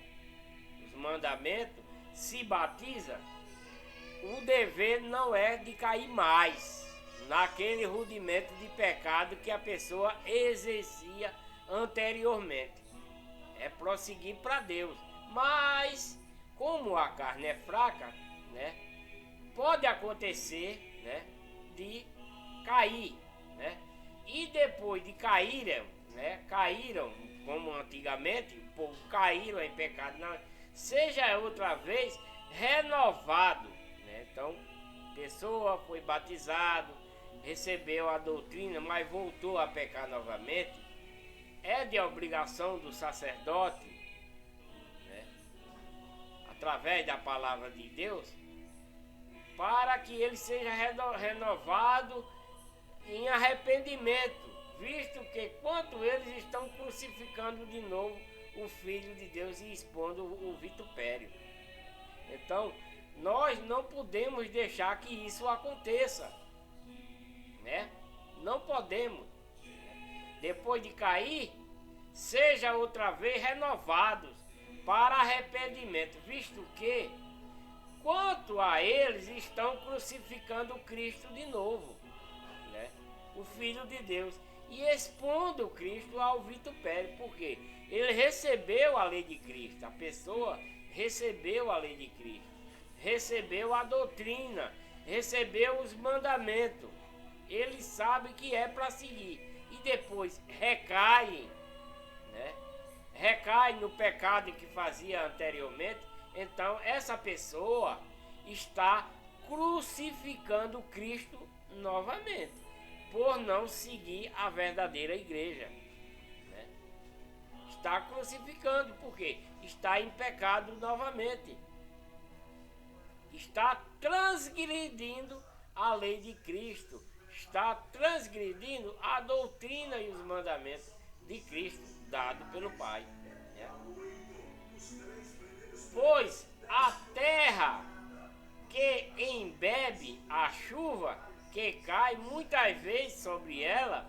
os mandamentos, se batiza, o dever não é de cair mais naquele rudimento de pecado que a pessoa exercia anteriormente. É prosseguir para Deus. Mas, como a carne é fraca, né, pode acontecer, né, de cair, né? E depois de caíram, né, caíram como antigamente, o povo caíram em pecado, seja outra vez renovado, né? Então, pessoa foi batizado, recebeu a doutrina, mas voltou a pecar novamente, é de obrigação do sacerdote, né, através da palavra de Deus, para que ele seja renovado em arrependimento, visto que quanto eles estão crucificando de novo o Filho de Deus e expondo o vitupério. Então, nós não podemos deixar que isso aconteça, né? Não podemos. Depois de cair, seja outra vez renovados para arrependimento, visto que quanto a eles estão crucificando Cristo de novo, né? O Filho de Deus, e expondo Cristo ao vitupério, porque ele recebeu a lei de Cristo, a pessoa recebeu a lei de Cristo, recebeu a doutrina, recebeu os mandamentos, ele sabe que é para seguir, e depois recai, né? Recai no pecado que fazia anteriormente. Então essa pessoa está crucificando Cristo novamente, por não seguir a verdadeira igreja, né? Está crucificando porque está em pecado novamente. está transgredindo a lei de Cristo, está transgredindo a doutrina e os mandamentos de Cristo dado pelo Pai, né? Pois a terra que embebe a chuva que cai muitas vezes sobre ela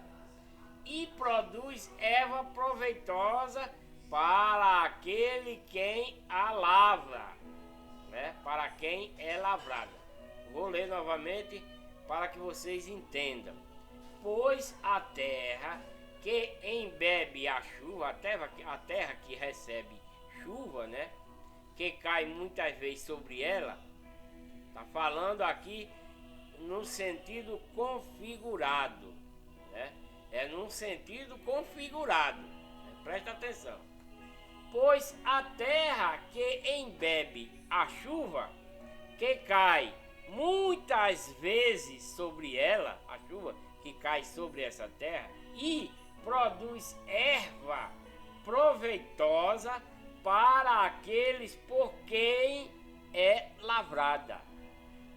e produz erva proveitosa para aquele quem a lavra, né? Para quem é lavrada. Vou ler novamente para que vocês entendam. Pois a terra que embebe a chuva, a terra que recebe chuva, né? Que cai muitas vezes sobre ela, está falando aqui no sentido configurado, né? É num sentido configurado, né? Presta atenção. Pois a terra que embebe a chuva, que cai muitas vezes sobre ela, a chuva que cai sobre essa terra, e produz erva proveitosa para aqueles por quem é lavrada,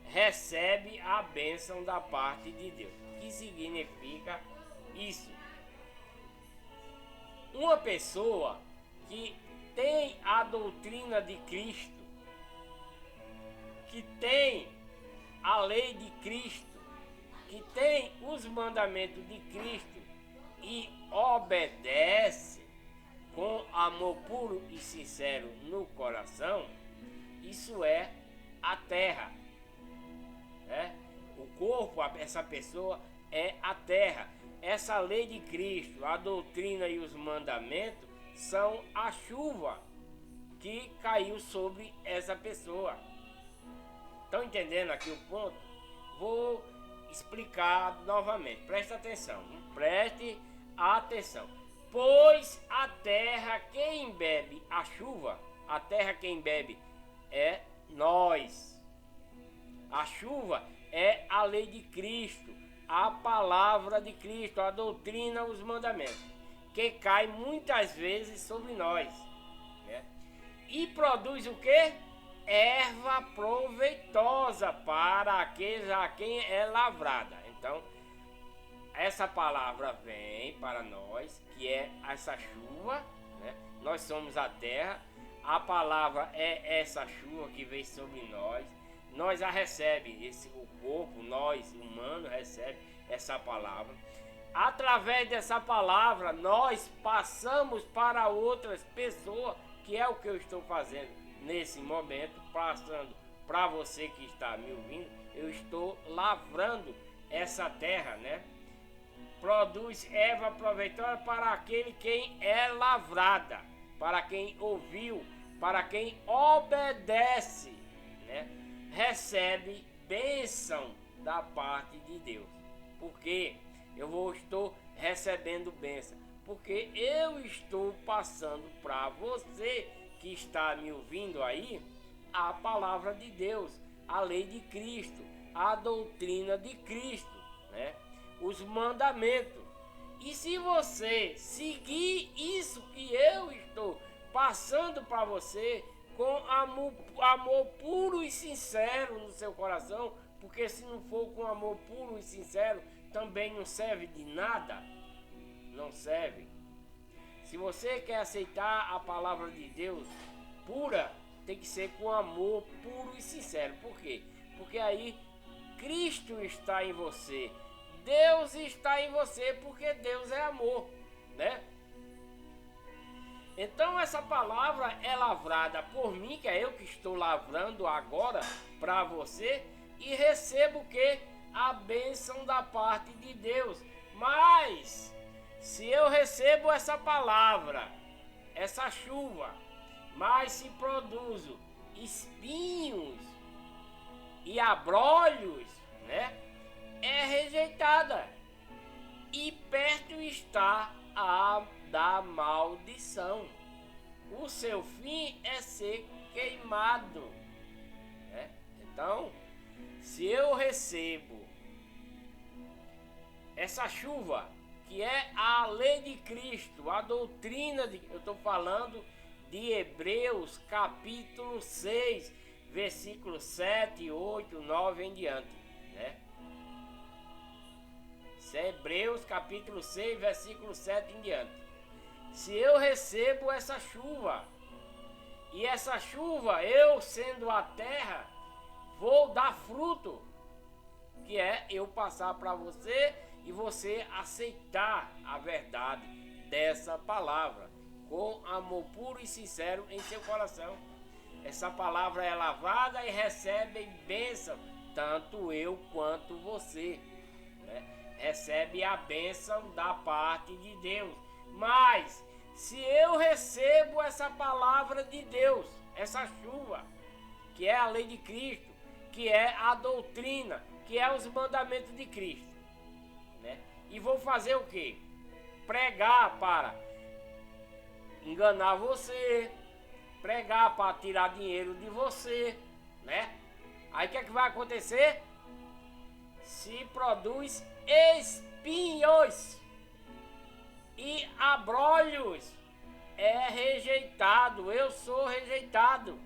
recebe a bênção da parte de Deus. O que significa isso? Uma pessoa que tem a doutrina de Cristo, que tem a lei de Cristo, que tem os mandamentos de Cristo e obedece com amor puro e sincero no coração, isso é a terra, né? O corpo, essa pessoa é a terra. Essa lei de Cristo, a doutrina e os mandamentos são a chuva que caiu sobre essa pessoa. Estão entendendo aqui o ponto? Vou explicar novamente. Preste atenção. Preste atenção. Pois a terra que embebe a chuva, a terra que embebe é nós. A chuva é a lei de Cristo, a palavra de Cristo, a doutrina, os mandamentos, que cai muitas vezes sobre nós, né? E produz o quê? Erva proveitosa para aqueles a quem é lavrada. Então, essa palavra vem para nós, que é essa chuva, né? Nós somos a terra, a palavra é essa chuva que vem sobre nós a recebe, o corpo, nós, humanos, recebe essa palavra. Através dessa palavra, nós passamos para outras pessoas, que é o que eu estou fazendo nesse momento, passando para você que está me ouvindo. Eu estou lavrando essa terra, né? Produz erva proveitosa para aquele quem é lavrada, para quem ouviu, para quem obedece, né? Recebe bênção da parte de Deus. Porque estou recebendo bênção, porque eu estou passando para você que está me ouvindo aí a palavra de Deus, a lei de Cristo, a doutrina de Cristo, né? Os mandamentos. E se você seguir isso que eu estou passando para você com amor puro e sincero no seu coração, porque se não for com amor puro e sincero, também não serve de nada, não serve. Se você quer aceitar a palavra de Deus pura, tem que ser com amor puro e sincero. Por quê? Porque aí Cristo está em você, Deus está em você, porque Deus é amor, né? Então essa palavra é lavrada por mim, que é eu que estou lavrando agora para você, e recebo o que? A bênção da parte de Deus. Mas se eu recebo essa palavra, essa chuva, mas se produzo espinhos e abrolhos, né? É rejeitada. E perto está a da maldição. O seu fim é ser queimado, né? Então, se eu recebo essa chuva, que é a lei de Cristo, a doutrina de... Eu estou falando de Hebreus capítulo 6, versículos 7, 8, 9 em diante, né? Isso é Hebreus capítulo 6, versículo 7 em diante. Se eu recebo essa chuva, e essa chuva, eu sendo a terra, vou dar fruto, que é eu passar para você e você aceitar a verdade dessa palavra com amor puro e sincero em seu coração. Essa palavra é lavada e recebe bênção, tanto eu quanto você, né? Recebe a bênção da parte de Deus. Mas se eu recebo essa palavra de Deus, essa chuva, que é a lei de Cristo, que é a doutrina, que é os mandamentos de Cristo, né? E vou fazer o quê? Pregar para enganar você, pregar para tirar dinheiro de você, né? Aí o que é que vai acontecer? Se produz espinhos e abrolhos. É rejeitado, eu sou rejeitado.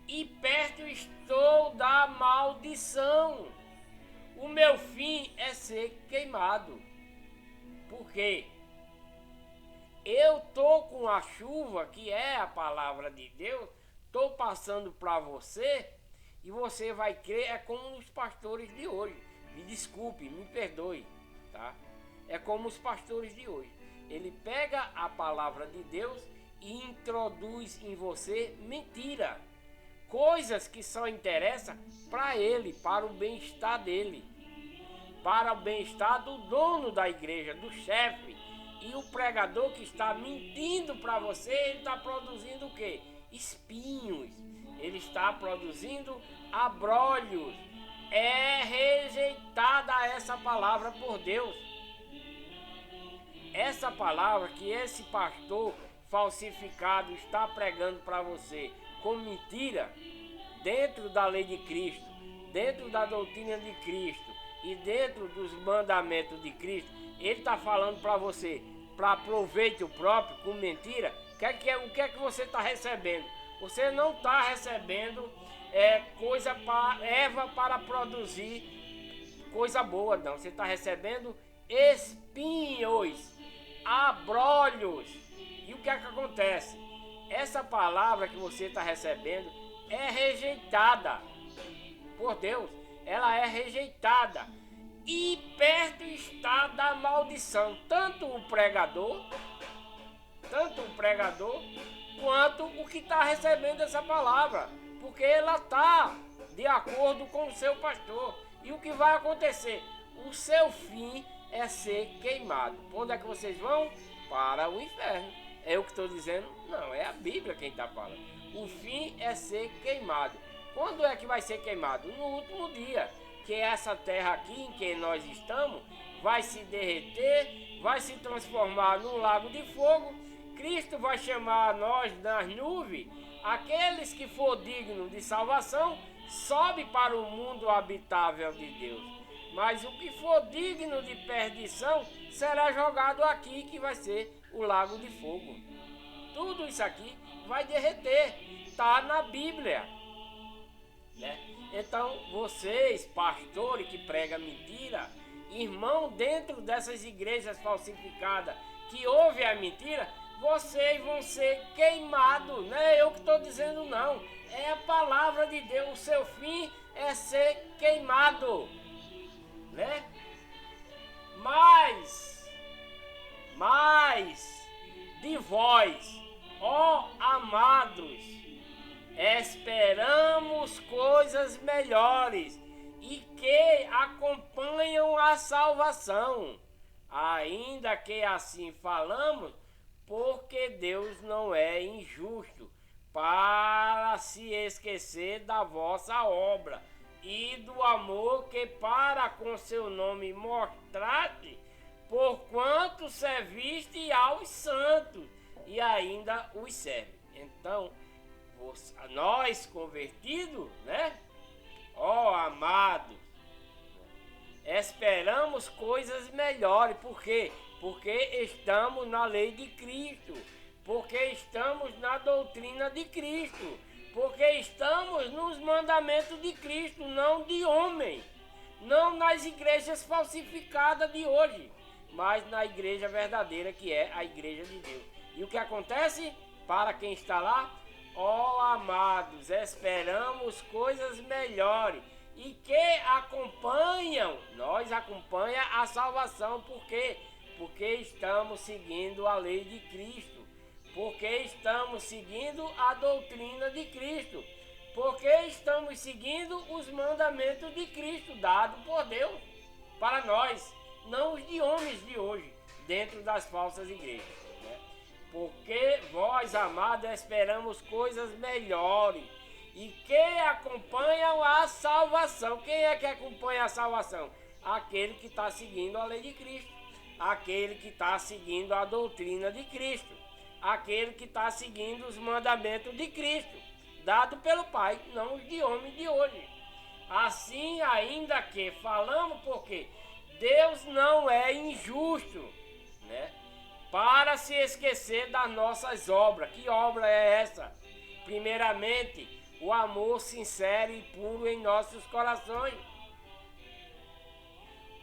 E perto estou da maldição. O meu fim é ser queimado. Por quê? Eu tô com a chuva, que é a palavra de Deus, tô passando para você, e você vai crer, é como os pastores de hoje. Me desculpe, me perdoe, tá? É como os pastores de hoje. Ele pega a palavra de Deus e introduz em você mentira. Coisas que só interessam para ele, para o bem-estar dele, para o bem-estar do dono da igreja, do chefe. E o pregador que está mentindo para você, ele está produzindo o quê? Espinhos. Ele está produzindo abrolhos. É rejeitada essa palavra por Deus. Essa palavra que esse pastor falsificado está pregando para você com mentira, dentro da lei de Cristo, dentro da doutrina de Cristo e dentro dos mandamentos de Cristo, ele está falando para você, para proveito próprio, com mentira. O que é que você está recebendo? Você não está recebendo erva para produzir coisa boa, não. Você está recebendo espinhos, abrolhos. E o que é que acontece? Essa palavra que você está recebendo é rejeitada por Deus. Ela é rejeitada. E perto está da maldição, tanto o pregador, quanto o que está recebendo essa palavra, porque ela está de acordo com o seu pastor. E o que vai acontecer? O seu fim é ser queimado. Onde é que vocês vão? Para o inferno. É eu que estou dizendo? Não, é a Bíblia quem está falando. O fim é ser queimado. Quando é que vai ser queimado? No último dia. Que essa terra aqui em que nós estamos vai se derreter, vai se transformar num lago de fogo. Cristo vai chamar nós nas nuvens. Aqueles que for digno de salvação sobe para o mundo habitável de Deus. Mas o que for digno de perdição será jogado aqui, que vai ser o lago de fogo. Tudo isso aqui vai derreter. Está na Bíblia, né? Então, vocês, pastores que pregam mentira, irmão, dentro dessas igrejas falsificadas que ouvem a mentira, vocês vão ser queimados. Não é eu que estou dizendo, não. É a palavra de Deus. O seu fim é ser queimado, né? Mas de vós, ó amados, esperamos coisas melhores e que acompanham a salvação, ainda que assim falamos, porque Deus não é injusto para se esquecer da vossa obra e do amor que para com seu nome mostraste, porquanto serviste aos santos e ainda os serve. Então, nós convertidos, né? Ó amados, esperamos coisas melhores. Por quê? Porque estamos na lei de Cristo, porque estamos na doutrina de Cristo, Porque estamos nos mandamentos de Cristo, não de homem. Não nas igrejas falsificadas de hoje, mas na igreja verdadeira, que é a igreja de Deus. E o que acontece para quem está lá? Ó amados, esperamos coisas melhores e que nós acompanha a salvação. Por quê? Porque estamos seguindo a lei de Cristo, porque estamos seguindo a doutrina de Cristo, porque estamos seguindo os mandamentos de Cristo dados por Deus para nós, não os de homens de hoje, dentro das falsas igrejas, né? Porque vós, amados, esperamos coisas melhores e que acompanham a salvação. Quem é que acompanha a salvação? Aquele que está seguindo a lei de Cristo, aquele que está seguindo a doutrina de Cristo, aquele que está seguindo os mandamentos de Cristo, dado pelo Pai, não os de homem de hoje. Assim, ainda que falamos, porque Deus não é injusto, né, para se esquecer das nossas obras. Que obra é essa? Primeiramente, o amor sincero e puro em nossos corações.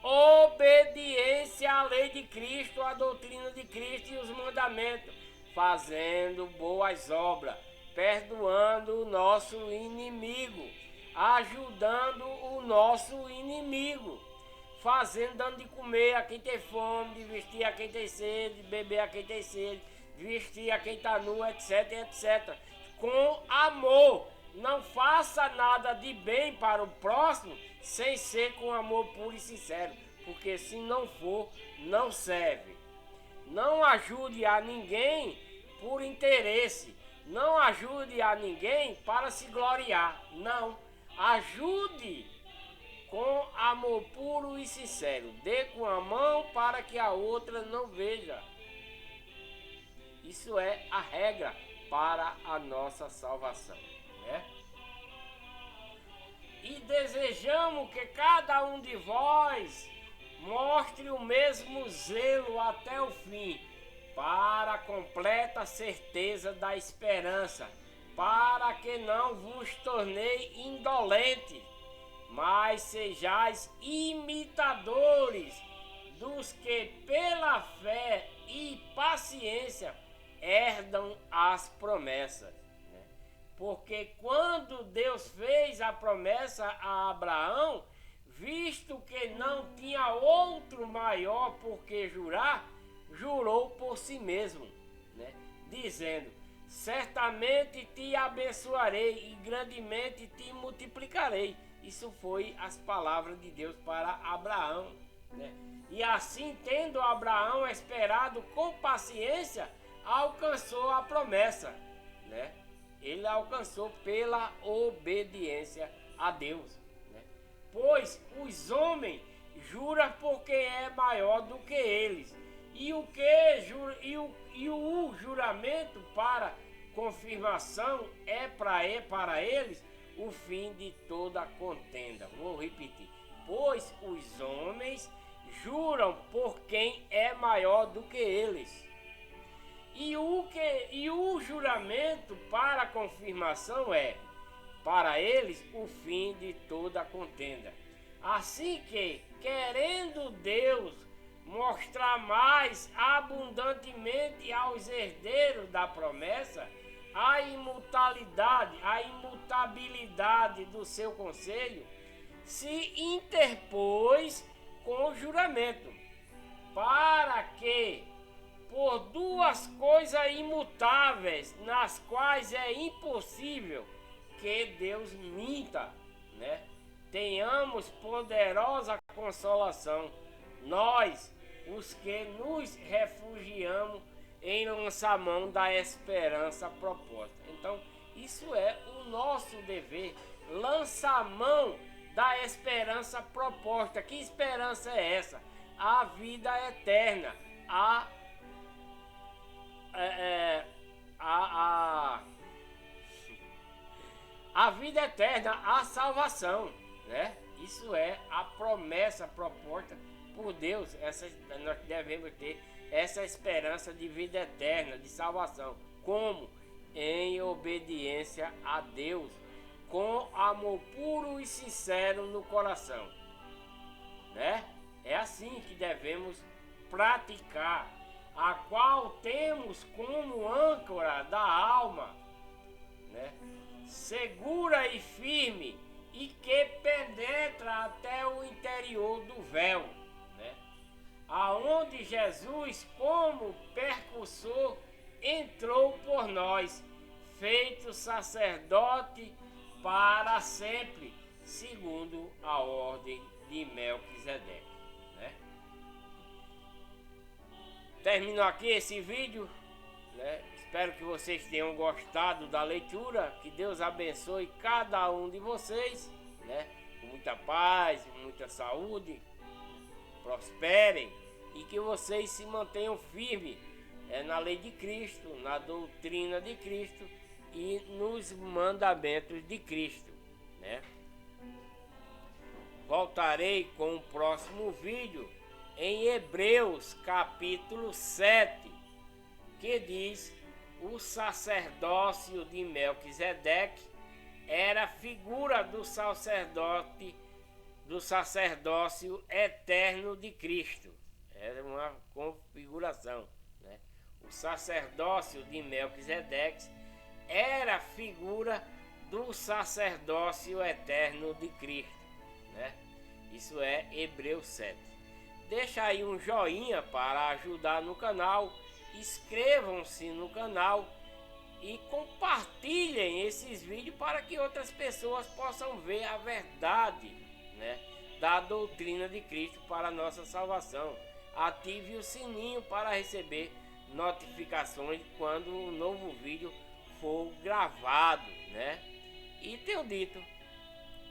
Obediência à lei de Cristo, à doutrina de Cristo e os mandamentos, fazendo boas obras, perdoando o nosso inimigo, ajudando o nosso inimigo, dando de comer a quem tem fome, de vestir a quem tem sede, de beber a quem tem sede, de vestir a quem está nu, etc, etc. Com amor. Não faça nada de bem para o próximo sem ser com amor puro e sincero, porque se não for, não serve. Não ajude a ninguém por interesse, não ajude a ninguém para se gloriar, não. Ajude com amor puro e sincero, dê com a mão para que a outra não veja. Isso é a regra para a nossa salvação, né? E desejamos que cada um de vós mostre o mesmo zelo até o fim, para a completa certeza da esperança, para que não vos tornei indolentes, mas sejais imitadores dos que pela fé e paciência herdam as promessas. Porque quando Deus fez a promessa a Abraão, visto que não tinha outro maior por que jurar, jurou por si mesmo, né? Dizendo: certamente te abençoarei e grandemente te multiplicarei. Isso foi as palavras de Deus para Abraão, né? E assim, tendo Abraão esperado com paciência, alcançou a promessa, né? Ele alcançou pela obediência a Deus, né? Pois os homens juram porque é maior do que eles, e o juramento para confirmação é para eles o fim de toda contenda. Vou repetir. Pois os homens juram por quem é maior do que eles. E o juramento para confirmação é, para eles, o fim de toda contenda. Assim que, querendo Deus mostrar mais abundantemente aos herdeiros da promessa a imutabilidade do seu conselho, se interpôs com o juramento, para que, por duas coisas imutáveis, nas quais é impossível que Deus minta, né, tenhamos poderosa consolação, nós, os que nos refugiamos em lançar mão da esperança proposta. Então, isso é o nosso dever, lançar mão da esperança proposta. Que esperança é essa? A vida eterna, a vida eterna, a salvação, né? Isso é a promessa proposta por Deus. Nós devemos ter essa esperança de vida eterna, de salvação. Como? em obediência a Deus, com amor puro e sincero no coração, né? É assim que devemos praticar, a qual temos como âncora da alma, né? Segura e firme, e que penetra até o interior do véu, né? Aonde Jesus, como percussor, entrou por nós, feito sacerdote para sempre, segundo a ordem de Melquisedeque, né? Termino aqui esse vídeo, né? Espero que vocês tenham gostado da leitura. Que Deus abençoe cada um de vocês, né? Com muita paz, muita saúde, prosperem, e que vocês se mantenham firmes na lei de Cristo, na doutrina de Cristo e nos mandamentos de Cristo, né? Voltarei com o próximo vídeo em Hebreus capítulo 7, que diz: o sacerdócio de Melquisedeque era figura do sacerdócio eterno de Cristo. Era uma configuração, né? O sacerdócio de Melquisedeque era figura do sacerdócio eterno de Cristo, né? Isso é Hebreus 7. Deixa aí um joinha para ajudar no canal, inscrevam-se no canal e compartilhem esses vídeos para que outras pessoas possam ver a verdade, né, da doutrina de Cristo para a nossa salvação. Ative o sininho para receber notificações quando um novo vídeo for gravado, né? E tenho dito,